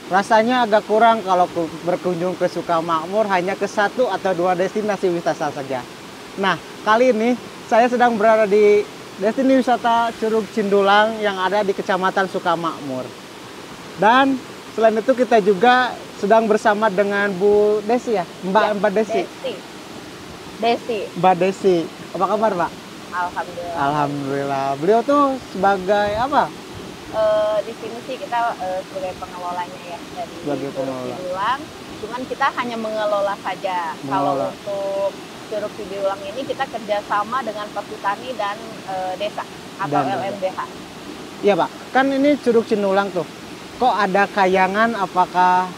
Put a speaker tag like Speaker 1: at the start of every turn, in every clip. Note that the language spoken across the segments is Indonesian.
Speaker 1: Rasanya agak kurang kalau berkunjung ke Sukamakmur hanya ke 1 atau 2 destinasi wisata saja. Nah, kali ini saya sedang berada di destinasi wisata Curug Cindulang yang ada di Kecamatan Sukamakmur. Dan selain itu kita juga sedang bersama dengan Bu Desi ya, Mbak Desi.
Speaker 2: Desi.
Speaker 1: Mbak Desi, apa kabar Mbak?
Speaker 2: Alhamdulillah.
Speaker 1: Alhamdulillah. Beliau tuh sebagai apa?
Speaker 2: Di sini sih kita sebagai pengelolanya ya dari
Speaker 1: Sebagai
Speaker 2: Curug
Speaker 1: pengelola.
Speaker 2: Cindulang. Cuman kita hanya mengelola saja. Kalau
Speaker 1: Mengelola.
Speaker 2: untuk Curug Cindulang ini kita kerjasama dengan Perhutani dan Desa atau
Speaker 1: Dan
Speaker 2: LMDH.
Speaker 1: Iya Pak, kan ini Curug Cindulang tuh. Kok ada kayangan? Apakah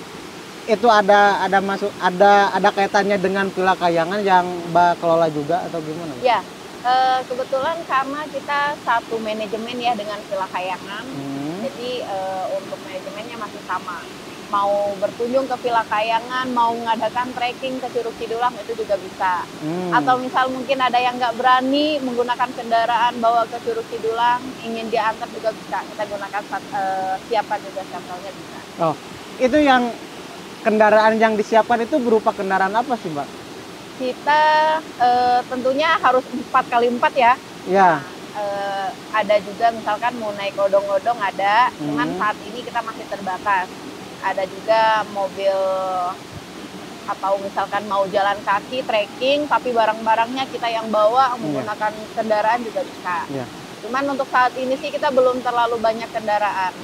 Speaker 1: itu ada kaitannya dengan Villa Kayangan yang Mbak kelola juga atau gimana?
Speaker 2: Ya, kebetulan karena kita satu manajemen ya dengan Villa Kayangan. Jadi untuk manajemennya masih sama. Mau berkunjung ke Villa Kayangan, mau mengadakan trekking ke Curug Cindulang itu juga bisa. Atau misal mungkin ada yang nggak berani menggunakan kendaraan bawa ke Curug Cindulang, ingin diantar juga bisa. Kita gunakan siapkan juga shuttle-nya bisa.
Speaker 1: Oh, itu yang kendaraan yang disiapkan itu berupa kendaraan apa sih Mbak?
Speaker 2: Kita tentunya harus 4x4 ya.
Speaker 1: Ya.
Speaker 2: Ada juga misalkan mau naik odong-odong ada, cuman saat ini kita masih terbatas. Ada juga mobil atau misalkan mau jalan kaki, trekking, tapi barang-barangnya kita yang bawa menggunakan kendaraan juga bisa.
Speaker 1: Ya.
Speaker 2: Cuman untuk saat ini sih kita belum terlalu banyak kendaraan.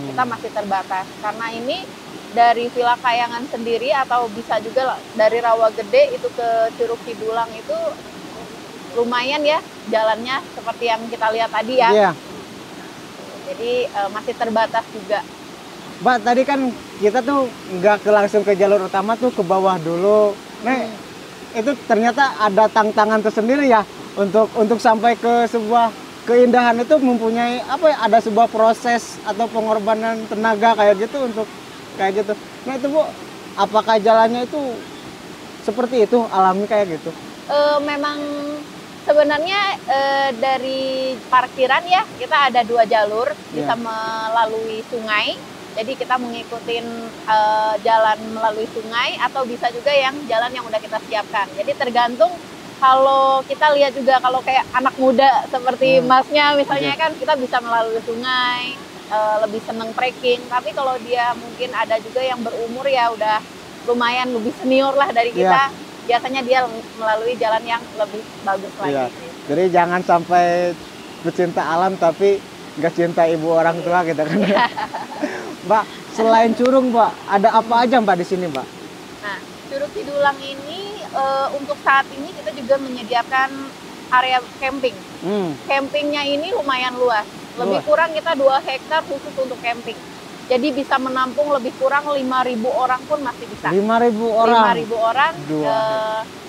Speaker 2: Kita masih terbatas. Karena ini dari Villa Kayangan sendiri atau bisa juga dari Rawagede itu ke Curug Cindulang itu lumayan ya jalannya seperti yang kita lihat tadi ya.
Speaker 1: Iya.
Speaker 2: Jadi masih terbatas juga.
Speaker 1: Mbak, tadi kan kita tuh nggak langsung ke jalur utama tuh ke bawah dulu. Nih, itu ternyata ada tantangan tersendiri ya untuk sampai ke sebuah keindahan itu mempunyai apa ya? Ada sebuah proses atau pengorbanan tenaga kayak gitu untuk kayak gitu. Nah itu Bu, apakah jalannya itu seperti itu alami kayak gitu?
Speaker 2: Memang sebenarnya dari parkiran ya kita ada 2 jalur bisa melalui sungai. Jadi kita mengikuti jalan melalui sungai atau bisa juga yang jalan yang udah kita siapkan. Jadi tergantung kalau kita lihat juga kalau kayak anak muda seperti masnya misalnya kan kita bisa melalui sungai, lebih seneng trekking. Tapi kalau dia mungkin ada juga yang berumur ya udah lumayan lebih senior lah dari kita, biasanya dia melalui jalan yang lebih bagus lagi.
Speaker 1: Jadi jangan sampai pecinta alam tapi nggak cinta ibu orang tua gitu kan. Mbak, selain curug Mbak, ada apa aja Mbak di sini Mbak?
Speaker 2: Nah, Curug Cindulang ini untuk saat ini kita juga menyediakan area camping. Campingnya ini lumayan luas. Lebih kurang kita 2 hektar khusus untuk camping. Jadi bisa menampung lebih kurang 5.000 orang pun masih bisa.
Speaker 1: 5.000 orang?
Speaker 2: 5.000 orang.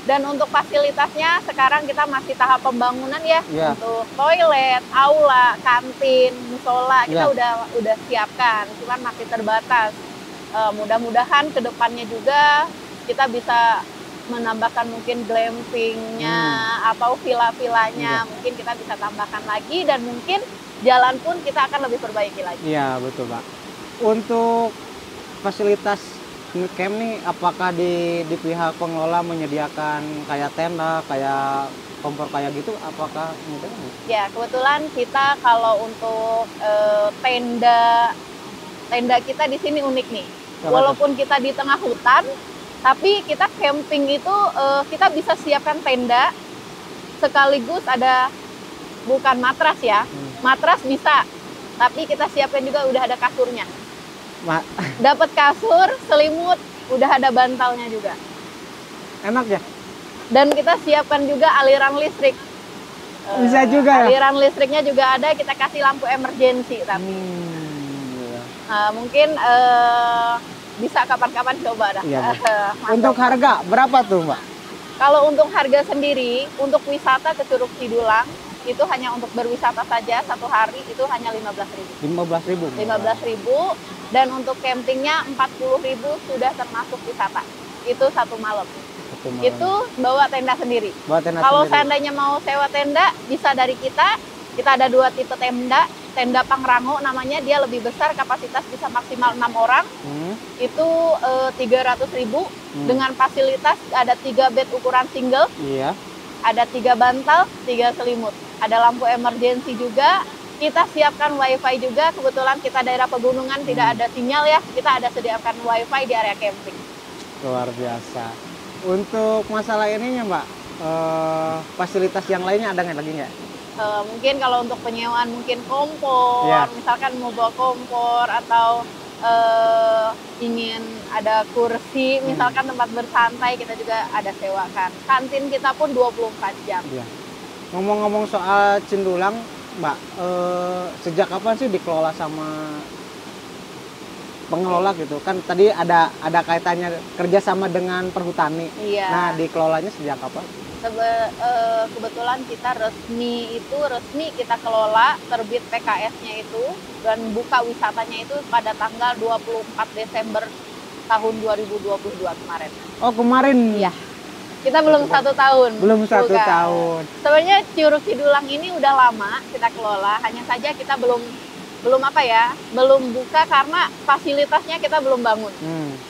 Speaker 2: Dan untuk fasilitasnya sekarang kita masih tahap pembangunan ya. Untuk toilet, aula, kantin, musola kita udah siapkan. Cuman masih terbatas. Mudah-mudahan kedepannya juga kita bisa menambahkan mungkin glampingnya atau villa-villanya. Mungkin kita bisa tambahkan lagi dan mungkin jalan pun kita akan lebih perbaiki lagi.
Speaker 1: Iya betul Pak. Untuk fasilitas camp nih, apakah di pihak pengelola menyediakan kayak tenda, kayak kompor kayak gitu, apakah mungkin?
Speaker 2: Ya kebetulan kita kalau untuk tenda kita di sini unik nih. Walaupun kita di tengah hutan, tapi kita camping itu kita bisa siapkan tenda sekaligus ada bukan matras ya, matras bisa, tapi kita siapkan juga udah ada kasurnya. Dapat kasur, selimut, udah ada bantalnya juga.
Speaker 1: Enak ya?
Speaker 2: Dan kita siapkan juga aliran listrik.
Speaker 1: Bisa juga ya?
Speaker 2: Aliran listriknya juga ada, kita kasih lampu emergency tapi. Mungkin bisa kapan-kapan coba dah.
Speaker 1: Untuk harga berapa tuh Mbak?
Speaker 2: Kalau untuk harga sendiri, untuk wisata ke Curug Cindulang itu hanya untuk berwisata saja 1 hari itu hanya 15.000.
Speaker 1: 15.000.
Speaker 2: 15.000 dan untuk campingnya 40.000 sudah termasuk wisata. Itu 1 malam. Itu bawa tenda sendiri. Kalau seandainya mau sewa tenda bisa dari kita Kita ada 2 tipe tenda. Tenda Pangrango namanya, dia lebih besar, kapasitas bisa maksimal 6 orang. Itu 300.000 dengan fasilitas ada 3 bed ukuran single.
Speaker 1: Iya.
Speaker 2: Ada 3 bantal, 3 selimut. Ada lampu emergensi juga. Kita siapkan wifi juga. Kebetulan kita daerah pegunungan tidak ada sinyal ya. Kita ada sediakan wifi di area camping.
Speaker 1: Luar biasa. Untuk masalah ininya Mbak, fasilitas yang lainnya ada nggak lagi nggak?
Speaker 2: Mungkin kalau untuk penyewaan mungkin kompor,
Speaker 1: Ya.
Speaker 2: misalkan mau bawa kompor atau ingin ada kursi, misalkan tempat bersantai, kita juga ada sewakan. Kantin kita pun 24 jam.
Speaker 1: Iya. Ngomong-ngomong soal Cindulang, Mbak, sejak kapan sih dikelola sama pengelola gitu? Kan tadi ada kaitannya kerjasama dengan perhutani.
Speaker 2: Iya.
Speaker 1: Nah, dikelolanya sejak kapan?
Speaker 2: Kebetulan kita resmi kita kelola, terbit PKS-nya itu dan buka wisatanya itu pada tanggal 24 Desember tahun 2022 kemarin.
Speaker 1: Oh, kemarin.
Speaker 2: Iya. Kita belum 1 tahun.
Speaker 1: Belum 1
Speaker 2: buka.
Speaker 1: tahun.
Speaker 2: Sebenarnya Curug Cidulang ini udah lama kita kelola, hanya saja kita belum buka karena fasilitasnya kita belum bangun.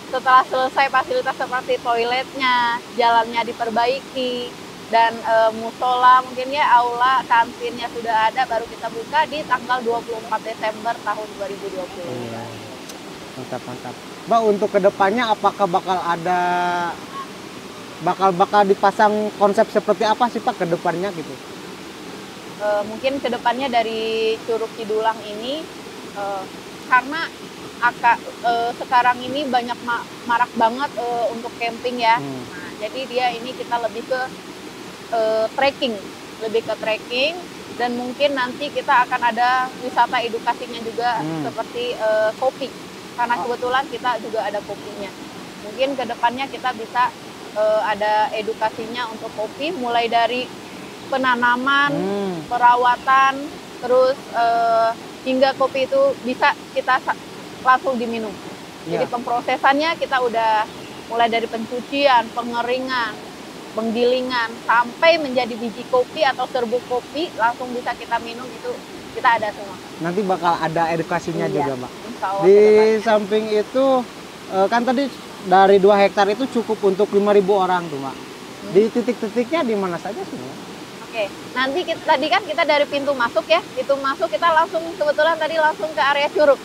Speaker 2: Setelah selesai fasilitas seperti toiletnya, jalannya diperbaiki, dan musola mungkin ya, aula, kantinnya sudah ada, baru kita buka di tanggal 24 Desember tahun 2020.
Speaker 1: Iya. Mantap. Mbak, untuk kedepannya apakah bakal dipasang konsep seperti apa sih Pak kedepannya gitu?
Speaker 2: Mungkin kedepannya dari Curug Cidulang ini karena sekarang ini banyak marak banget untuk camping ya. Nah, jadi dia ini kita lebih ke trekking dan mungkin nanti kita akan ada wisata edukasinya juga seperti kopi, karena kebetulan kita juga ada kopinya. Mungkin kedepannya kita bisa ada edukasinya untuk kopi, mulai dari penanaman, perawatan, terus hingga kopi itu bisa kita langsung diminum. Jadi pemprosesannya kita udah mulai dari pencucian, pengeringan, penggilingan, sampai menjadi biji kopi atau serbuk kopi langsung bisa kita minum, itu kita ada semua.
Speaker 1: Nanti bakal ada edukasinya juga Mbak.
Speaker 2: Insya Allah
Speaker 1: Di samping itu kan tadi dari 2 hektar itu cukup untuk 5.000 orang tuh Mbak. Di titik-titiknya di mana saja sih Mbak?
Speaker 2: Oke, nanti tadi kan kita dari pintu masuk ya, kita langsung kebetulan tadi langsung ke area curug.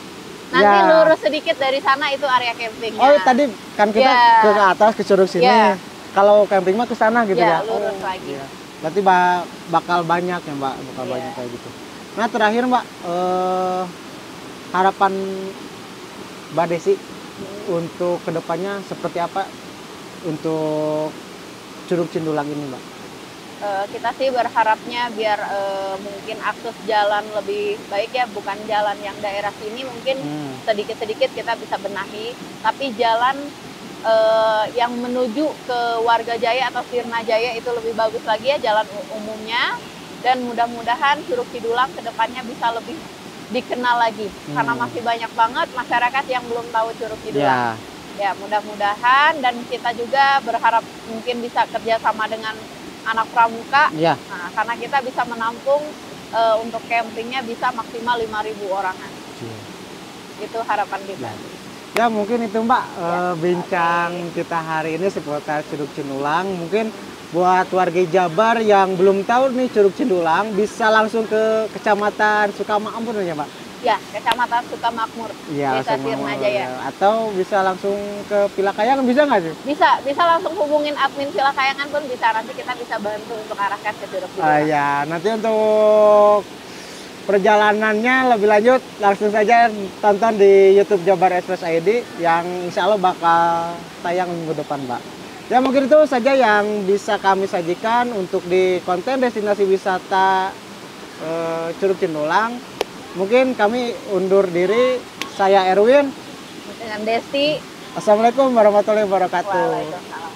Speaker 2: Nanti lurus sedikit dari sana itu area camping.
Speaker 1: Oh, tadi kan kita ke atas ke curug sini. Kalau camping mah ke sana gitu ya.
Speaker 2: Lurus lagi.
Speaker 1: Iya. Berarti bakal banyak ya Mbak, banyak kayak gitu. Nah, terakhir Mbak, harapan Mbak Desi untuk kedepannya seperti apa untuk Curug Cindulang ini Mbak?
Speaker 2: Kita sih berharapnya biar mungkin akses jalan lebih baik ya, bukan jalan yang daerah sini mungkin sedikit-sedikit kita bisa benahi, tapi jalan yang menuju ke Warga Jaya atau Sirna Jaya itu lebih bagus lagi ya, jalan umumnya, dan mudah-mudahan Curug Cidulang kedepannya bisa lebih dikenal lagi, karena masih banyak banget masyarakat yang belum tahu Curug Cidulang. Ya, mudah-mudahan, dan kita juga berharap mungkin bisa kerjasama dengan anak pramuka, nah, karena kita bisa menampung untuk campingnya bisa maksimal 5.000 orangan. Itu harapan kita.
Speaker 1: Ya mungkin itu Mbak, bincang kita hari ini seputar Curug Cindulang. Mungkin buat warga Jabar yang belum tahu nih Curug Cindulang, bisa langsung ke Kecamatan Sukamakmur ya Mbak?
Speaker 2: Ya, Kecamatan Sukamakmur, Desa Sirna Jaya.
Speaker 1: Atau bisa langsung ke Pilakayangan, bisa nggak sih?
Speaker 2: Bisa langsung hubungin admin Pilakayangan pun bisa, nanti kita bisa bantu untuk arahkan ke Curug Cidulang.
Speaker 1: Ya, nanti untuk perjalanannya lebih lanjut langsung saja tonton di YouTube Jabar Express ID yang insya Allah bakal tayang minggu depan Mbak. Ya mungkin itu saja yang bisa kami sajikan untuk di konten destinasi wisata Curug Cindulang. Mungkin kami undur diri, saya Erwin.
Speaker 2: Dengan Desti.
Speaker 1: Assalamualaikum warahmatullahi wabarakatuh.
Speaker 2: Waalaikumsalam.